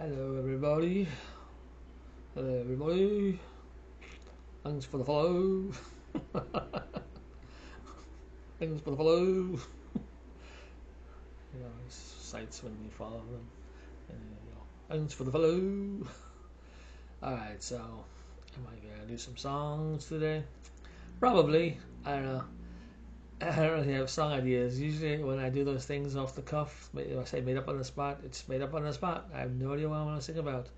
Hello, everybody. Hello, everybody. Thanks for the follow. Thanks for the follow. Sites when you follow them. Thanks for the follow. Alright, so am I gonna do some songs today? Probably. I don't know. I don't really have song ideas. Usually, when I do those things off the cuff, I say made up on the spot, it's made up on the spot. I have no idea what I want to sing about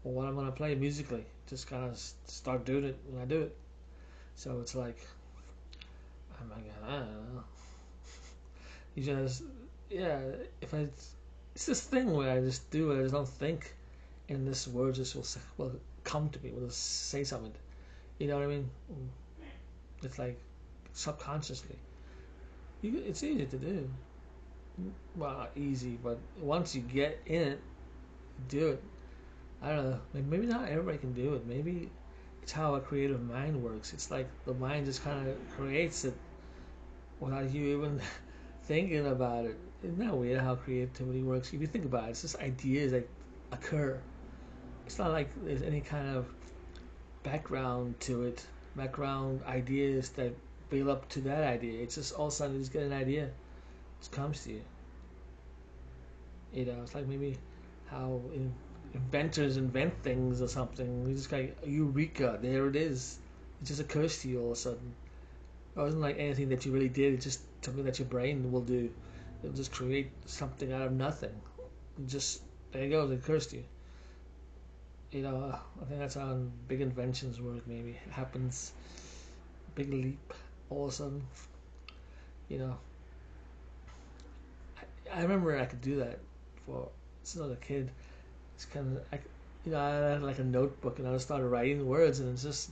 or what I'm going to play musically. Just kind of start doing it when I do it. So it's like, oh my god, I don't know. You just, yeah, if I, it's this thing where I just do it, I just don't think, and this word just will come to me, will say something. You know what I mean? It's like subconsciously. It's easy to do. Well, not easy, but once you get in it, do it. I don't know. Maybe not everybody can do it. Maybe it's how a creative mind works. It's like the mind just kind of creates it without you even thinking about it. Isn't that weird how creativity works? If you think about it, it's just ideas that occur. It's not like there's any kind of background to it, background ideas that build up to that idea. It's just all of a sudden you just get an idea. It just comes to you. It's like maybe how inventors invent things or something. You just like eureka, there it is. It just occurs to you all of a sudden. It wasn't like anything that you really did. It's just something that your brain will do. It'll just create something out of nothing. Just there you go. It occurs to you. I think that's how big inventions work. Maybe it happens. Big leap. All of a sudden, you know. I remember I could do that for since I was a kid. It's kind of I had like a notebook and I started writing words and it's just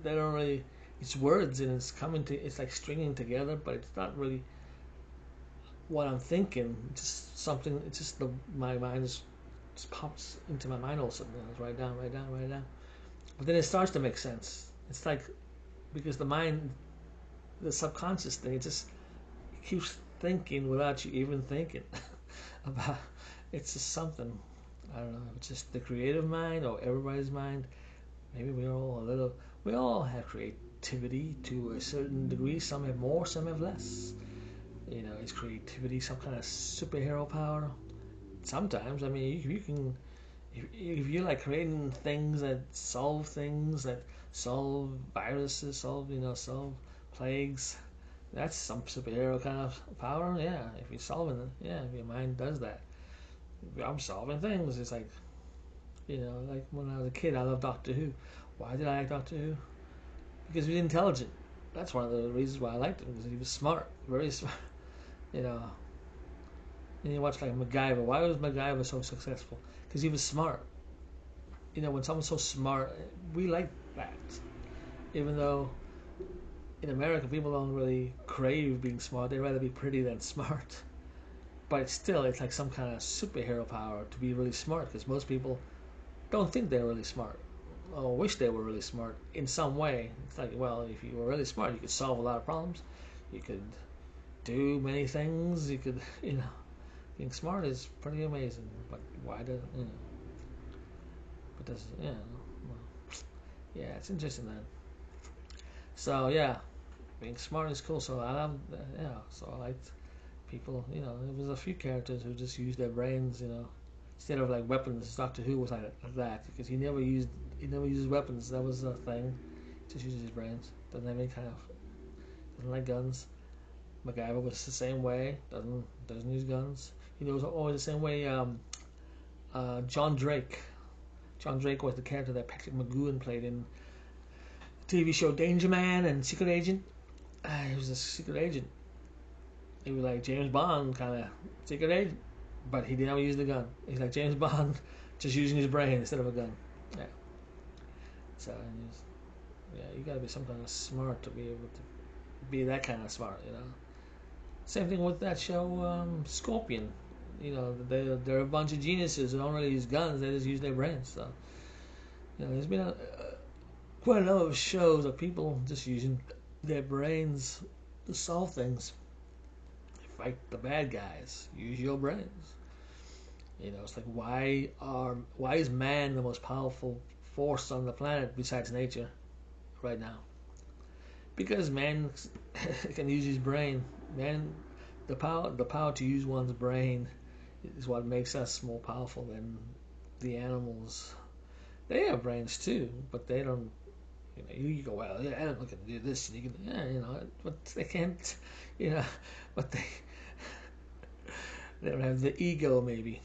they don't really it's words and it's like stringing together, but it's not really what I'm thinking. It's just something. It's just my mind just pops into my mind all of a sudden. I just write down, write down, write down. But then it starts to make sense. It's like because the mind, the subconscious thing, it just keeps thinking without you even thinking about. It's just something. I don't know. It's just the creative mind or everybody's mind. Maybe we all have creativity to a certain degree. Some have more, some have less. Is creativity some kind of superhero power? Sometimes, I mean, you can, if you like creating things that solve viruses, solve plagues, that's some superhero kind of power. Yeah, if you're solving it, yeah, if your mind does that. I'm solving things. It's like, like when I was a kid, I loved Doctor Who. Why did I like Doctor Who? Because he was intelligent. That's one of the reasons why I liked him, because he was smart, very smart. You know, and you watch like MacGyver. Why was MacGyver so successful? Because he was smart. When someone's so smart, we like that. Even though in America people don't really crave being smart, they'd rather be pretty than smart. But still, it's like some kind of superhero power to be really smart, because most people don't think they're really smart or wish they were really smart in some way. It's like, well, if you were really smart, you could solve a lot of problems. You could do many things. You could, being smart is pretty amazing. But why do, but does, well, yeah, it's interesting then. So, yeah, being smart is cool. So, I love, so I liked people, there was a few characters who just used their brains, instead of like weapons. Doctor Who was like that because he never uses weapons. That was the thing. Just uses his brains. Doesn't like guns. MacGyver was the same way. Doesn't use guns. It was always the same way. John Drake. John Drake was the character that Patrick McGoohan played in the TV show Danger Man and Secret Agent. He was a secret agent. He was like James Bond kind of secret agent, but he never used the gun. He's like James Bond, just using his brain instead of a gun. Yeah. So, you gotta be some kind of smart to be able to be that kind of smart, Same thing with that show, Scorpion. They're a bunch of geniuses who don't really use guns; they just use their brains. So, there's been quite a number of shows of people just using their brains to solve things. Fight the bad guys. Use your brains. It's like why is man the most powerful force on the planet besides nature right now? Because man can use his brain. Man, the power to use one's brain is what makes us more powerful than the animals. They have brains too, but they don't. You go, well, yeah, animals can do this, and you can, yeah, but they can't, you know, but they don't have the ego, maybe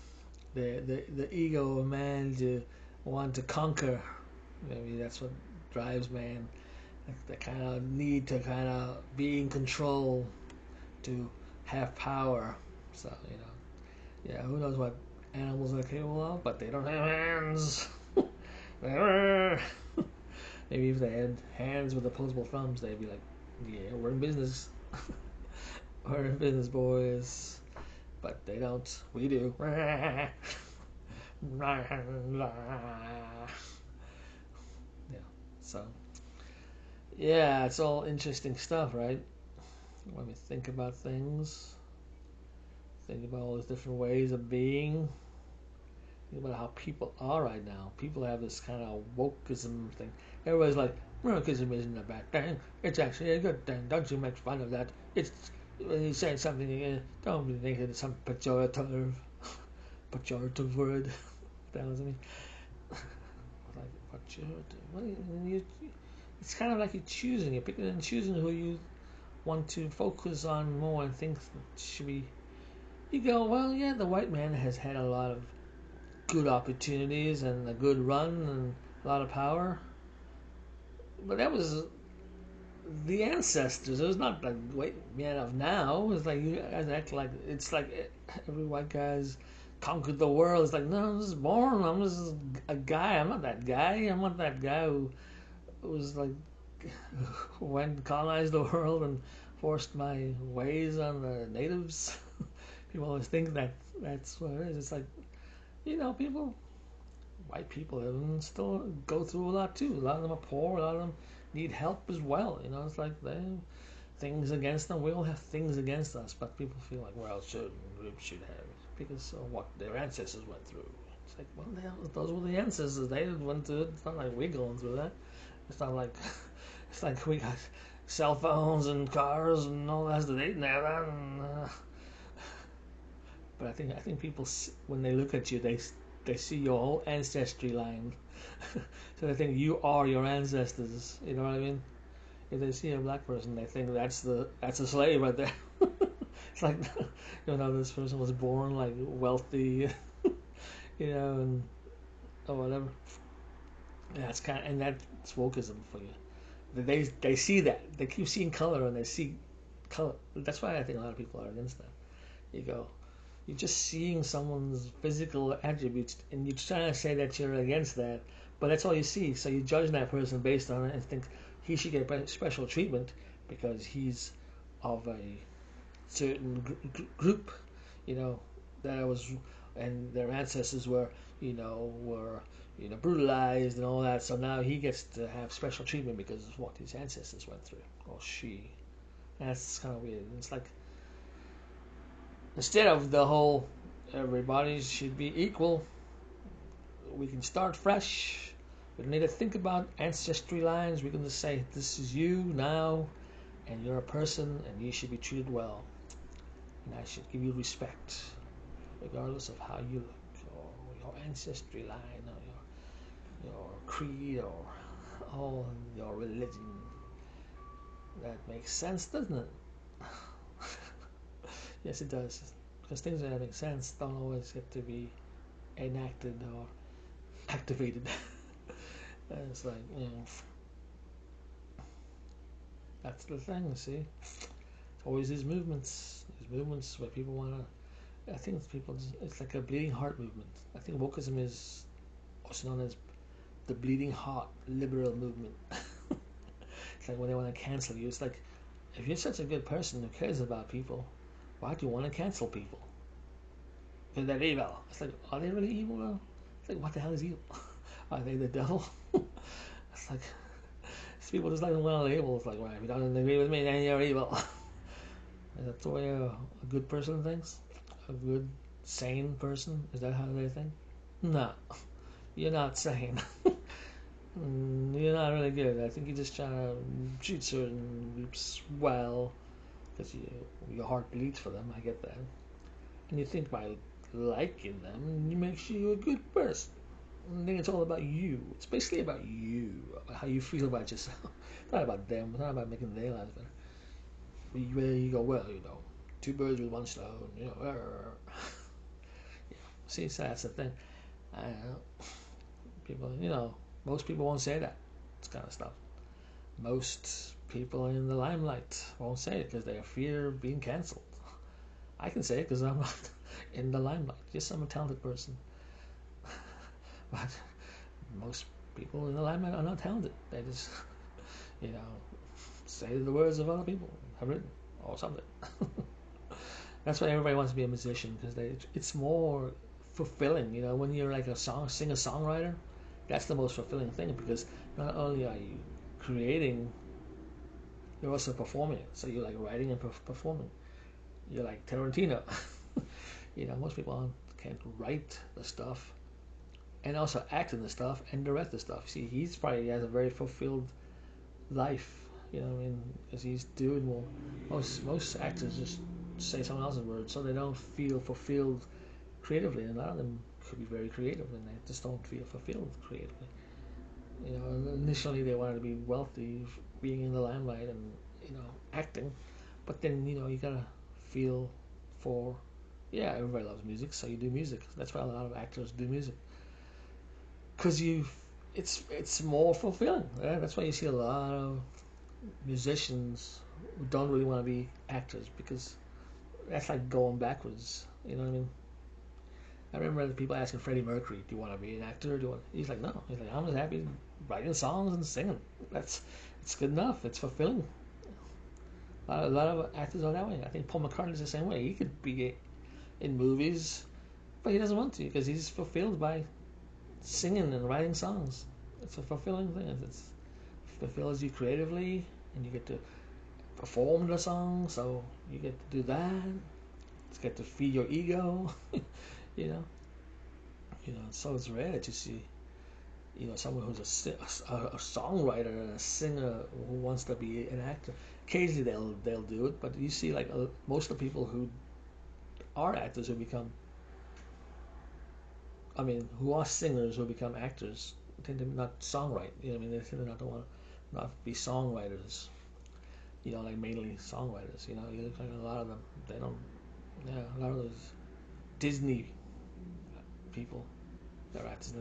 the ego of man to want to conquer. Maybe that's what drives man. The kind of need to kind of be in control, to have power. So yeah, who knows what animals are capable of, but they don't have hands. Maybe if they had hands with opposable thumbs, they'd be like, yeah, we're in business. We're in business, boys. But they don't. We do. Yeah. So, yeah, it's all interesting stuff, right? When we think about things, think about all these different ways of being, think about how people are right now. People have this kind of wokeism thing. Everybody's like, wokeism isn't a bad thing. It's actually a good thing. Don't you make fun of that. It's when you say something, don't be thinking it's some pejorative word. That was me. Like pejorative. It's kind of like you're choosing. You're picking and choosing who you want to focus on more and think should be. You go, well, yeah, the white man has had a lot of good opportunities and a good run and a lot of power. But that was the ancestors. It was not the white man of now. It was like you guys act like it's like every white guy's conquered the world. It's like, no, I'm just born. I'm just a guy. I'm not that guy. I'm not that guy who was like went and colonized the world and forced my ways on the natives. People always think that that's what it is. It's like, people, white people even still go through a lot too. A lot of them are poor. A lot of them need help as well. It's like they have things against them. We all have things against us, but people feel like, well, certain groups should have it because of what their ancestors went through. It's like, well, those were the ancestors. They went through it. It's not like we're going through that. It's not like it's like we got cell phones and cars and all that. They didn't have that. But I think people, when they look at you, they see your whole ancestry line. So they think you are your ancestors. You know what I mean? If they see a black person, they think that's a slave right there. It's like, this person was born like wealthy, and or whatever. And that's wokeism for you. They see that. They keep seeing color and they see color. That's why I think a lot of people are against that. You go, you're just seeing someone's physical attributes and you're trying to say that you're against that, but that's all you see. So you judge that person based on it and think he should get special treatment because he's of a certain group, that was, and their ancestors were, brutalized and all that. So now he gets to have special treatment because of what his ancestors went through, or she. And that's kind of weird. It's like, instead of the whole everybody should be equal, we can start fresh. We don't need to think about ancestry lines. We can just say, this is you now, and you're a person, and you should be treated well. And I should give you respect, regardless of how you look, or your ancestry line, or your creed, or all your religion. That makes sense, doesn't it? Yes, it does. Because things that make sense don't always get to be enacted or activated. It's like, that's the thing, see? It's always these movements where people want to. I think it's like a bleeding heart movement. I think wokeism is also known as the bleeding heart liberal movement. It's like when they want to cancel you. It's like, if you're such a good person who cares about people, why do you want to cancel people? Because they're evil. It's like, are they really evil though? It's like, what the hell is evil? Are they the devil? It's like, these people just like to want to label. It's like, well, if you don't agree with me, then you're evil. Is that the way a good person thinks? A good, sane person? Is that how they think? No, you're not sane. You're not really good. I think you're just trying to treat certain groups well because your heart bleeds for them. I get that. And you think by liking them, you make you a good person. And then it's all about you. It's basically about you, how you feel about yourself. It's not about them. It's not about making their lives better. Where you go, well, two birds with one stone. See, so that's the thing. I know. People, most people won't say that. This kind of stuff. Most people in the limelight won't say it because they fear being cancelled. I can say it because I'm not in the limelight. Yes, I'm a talented person. But most people in the limelight are not talented. They just, you know, say the words of other people have written or something. That's why everybody wants to be a musician because it's more fulfilling. When you're like a singer-songwriter, that's the most fulfilling thing because not only are you creating, you're also performing it. So you're like writing and performing. You're like Tarantino. Most people can't write the stuff and also act in the stuff and direct the stuff. See, he has a very fulfilled life. Because he's doing more. Most actors just say someone else's words, so they don't feel fulfilled creatively. And a lot of them could be very creative, and they just don't feel fulfilled creatively. Initially they wanted to be wealthy, being in the limelight, and acting, but then you gotta feel for. Yeah, everybody loves music, so you do music. That's why a lot of actors do music, because it's more fulfilling. Right? That's why you see a lot of musicians who don't really want to be actors because that's like going backwards. You know what I mean? I remember the people asking Freddie Mercury, "Do you want to be an actor? He's like, no. He's like, I'm just happy writing songs and singing. It's good enough. It's fulfilling. A lot of actors are that way. I think Paul McCartney's the same way. He could be in movies, but he doesn't want to because he's fulfilled by singing and writing songs. It's a fulfilling thing. It fulfills you creatively, and you get to perform the song, so you get to do that. It's get to feed your ego, you know. So it's rare that you see, someone who's a songwriter and a singer who wants to be an actor. Occasionally they'll do it, but you see like most of the people who are actors who are singers who become actors tend to not songwrite. They tend to not to want to not be songwriters. Like mainly songwriters. You look like a lot of them. They don't. Yeah, a lot of those Disney people, they're actors.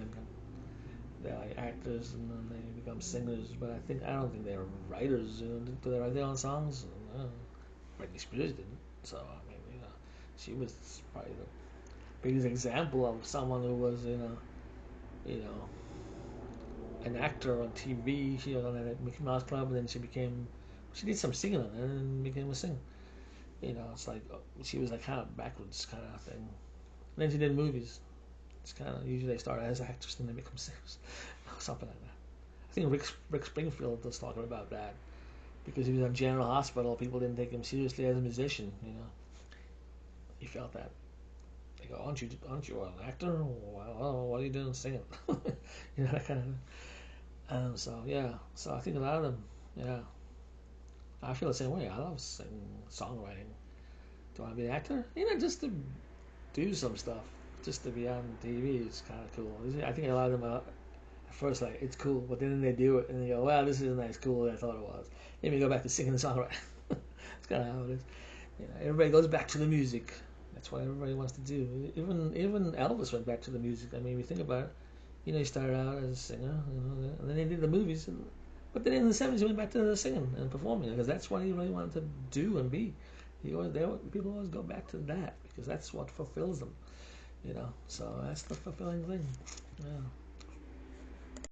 They're like actors, and then they become singers. But I don't think they're writers. Do they write their own songs? No. Britney Spears didn't. So she was probably the biggest example of someone who was you know, an actor on TV. She was on that Mickey Mouse Club, and then she did some singing on it, and then became a singer. It's like she was like kind of backwards kind of thing. And then she did movies. It's kind of usually they start as actors and then become singers, something like that. I think Rick Springfield was talking about that because he was on General Hospital. People didn't take him seriously as a musician. He felt that. They go, aren't you an actor? Well, what are you doing singing? That kind of thing. So I think a lot of them, yeah. I feel the same way. I love singing, songwriting. Do I want to be an actor? Just to do some stuff, just to be on TV. It's kind of cool. I think a lot of them are at first like it's cool, but then they do it and they go, "Wow, this isn't as cool as I thought it was." Then we go back to singing and songwriting. It's kind of how it is. Everybody goes back to the music. That's what everybody wants to do. Even Elvis went back to the music. If you think about it. He started out as a singer, and then he did the movies. But then in the 70s, he went back to the singing and performing because that's what he really wanted to do and be. People always go back to that because that's what fulfills them. So that's the fulfilling thing. Yeah.